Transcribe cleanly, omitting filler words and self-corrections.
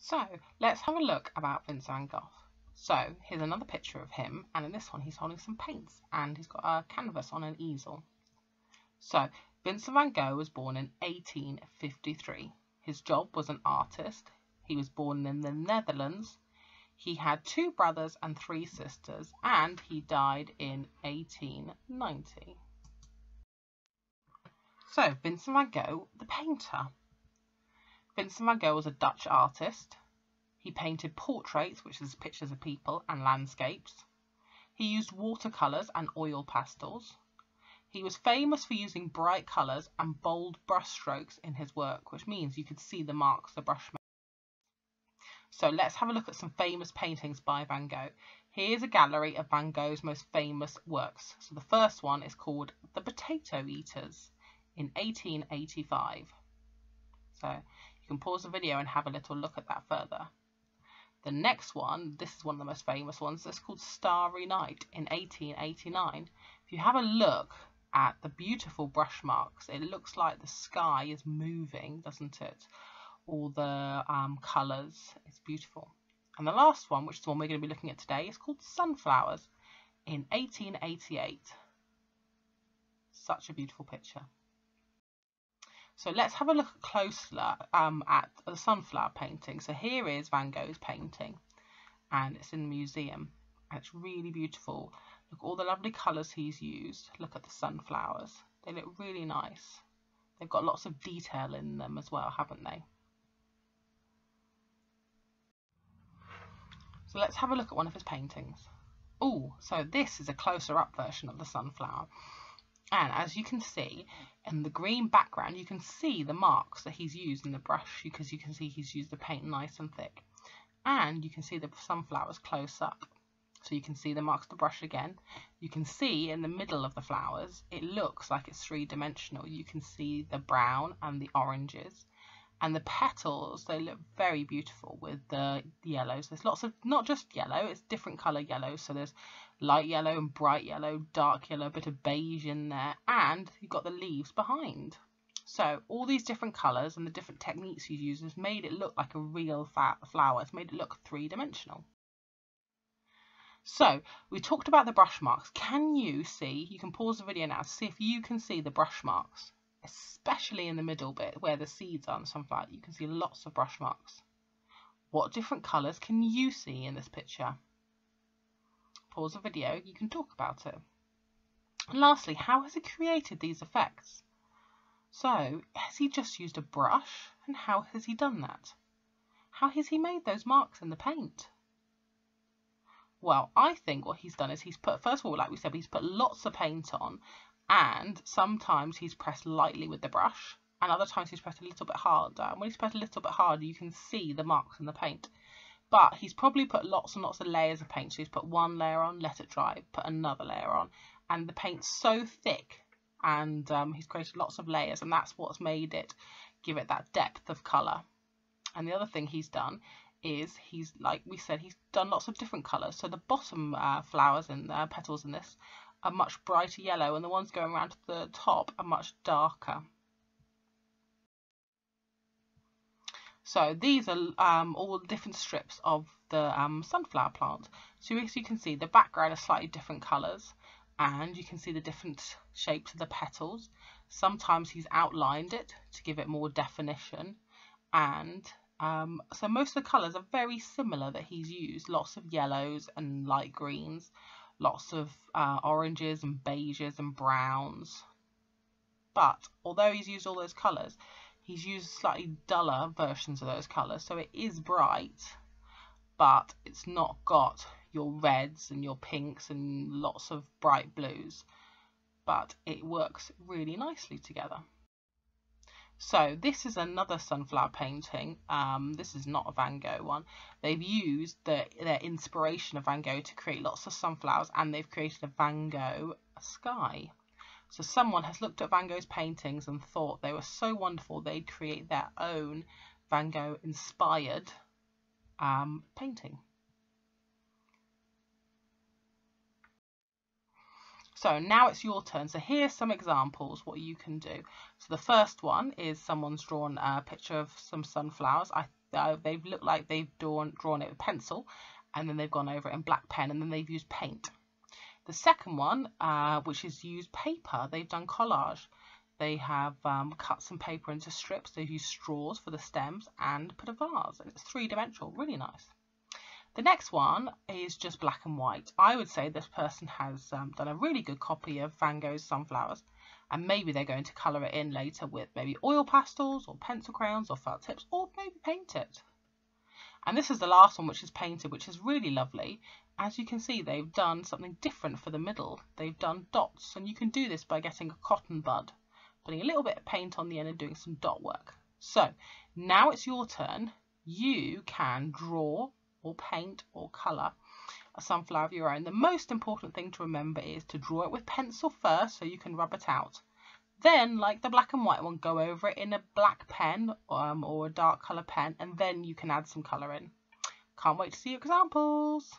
So let's have a look about Vincent van Gogh. So here's another picture of him, and in this one he's holding some paints and he's got a canvas on an easel. So Vincent van Gogh was born in 1853. His job was an artist. He was born in the Netherlands. He had 2 brothers and 3 sisters, and he died in 1890. So Vincent van Gogh, the painter. Vincent van Gogh was a Dutch artist. He painted portraits, which is pictures of people, and landscapes. He used watercolours and oil pastels. He was famous for using bright colours and bold brushstrokes in his work, which means you could see the marks the brush made. So let's have a look at some famous paintings by Van Gogh. Here's a gallery of Van Gogh's most famous works. So the first one is called The Potato Eaters in 1885. So you can pause the video and have a little look at that further. The next one, this is one of the most famous ones, it's called Starry Night in 1889. If you have a look at the beautiful brush marks, it looks like the sky is moving, doesn't it? All the colours, it's beautiful. And the last one, which is the one we're going to be looking at today, is called Sunflowers in 1888. Such a beautiful picture. So let's have a look closer at the sunflower painting. So here is Van Gogh's painting, and it's in the museum, and it's really beautiful. Look at all the lovely colours he's used. Look at the sunflowers. They look really nice. They've got lots of detail in them as well, haven't they? So let's have a look at one of his paintings. Oh, so this is a closer up version of the sunflower. And as you can see, in the green background, you can see the marks that he's used in the brush, because you can see he's used the paint nice and thick. And you can see the sunflowers close up. So you can see the marks of the brush again. You can see in the middle of the flowers, it looks like it's 3-dimensional. You can see the brown and the oranges. And the petals, they look very beautiful with the yellows. There's lots of, not just yellow, it's different colour yellows. So there's light yellow and bright yellow, dark yellow, a bit of beige in there. And you've got the leaves behind. So all these different colours and the different techniques you use has made it look like a real flower. It's made it look 3-dimensional. So we talked about the brush marks. Can you see, you can pause the video now to see if you can see the brush marks. Especially in the middle bit where the seeds are and sunflower, you can see lots of brush marks. What different colours can you see in this picture? Pause the video, you can talk about it. And lastly, how has he created these effects? So, has he just used a brush, and how has he done that? How has he made those marks in the paint? Well, I think what he's done is he's put, first of all, like we said, he's put lots of paint on. And sometimes he's pressed lightly with the brush, and other times he's pressed a little bit harder. And when he's pressed a little bit harder, you can see the marks in the paint. But he's probably put lots and lots of layers of paint. So he's put one layer on, let it dry, put another layer on. And the paint's so thick, and he's created lots of layers, and that's what's made it give it that depth of colour. And the other thing he's done is he's, like we said, he's done lots of different colours. So the bottom flowers and petals in this are much brighter yellow, and the ones going around to the top are much darker. So these are all the different strips of the sunflower plant. So as you can see, the background is slightly different colours, and you can see the different shapes of the petals. Sometimes he's outlined it to give it more definition, and so most of the colours are very similar that he's used. Lots of yellows and light greens. Lots of oranges and beiges and browns. But although he's used all those colours, he's used slightly duller versions of those colours. So it is bright, but it's not got your reds and your pinks and lots of bright blues. But it works really nicely together. So this is another sunflower painting. This is not a Van Gogh one. They've used their inspiration of Van Gogh to create lots of sunflowers, and they've created a Van Gogh sky. So someone has looked at Van Gogh's paintings and thought they were so wonderful they'd create their own Van Gogh inspired painting. So now it's your turn. So here's some examples what you can do. So the first one is someone's drawn a picture of some sunflowers. They look like they've drawn it with pencil, and then they've gone over it in black pen, and then they've used paint. The second one, which is used paper, they've done collage. They have cut some paper into strips. They've used straws for the stems and put a vase, and it's three-dimensional, really nice. The next one is just black and white. I would say this person has done a really good copy of Van Gogh's Sunflowers, and maybe they're going to colour it in later with maybe oil pastels or pencil crayons or felt tips, or maybe paint it. And this is the last one, which is painted, which is really lovely. As you can see, they've done something different for the middle. They've done dots, and you can do this by getting a cotton bud, putting a little bit of paint on the end and doing some dot work. So now it's your turn. You can draw or paint or colour a sunflower of your own. The most important thing to remember is to draw it with pencil first so you can rub it out. Then, like the black and white one, go over it in a black pen or a dark colour pen, and then you can add some colour in. Can't wait to see your examples.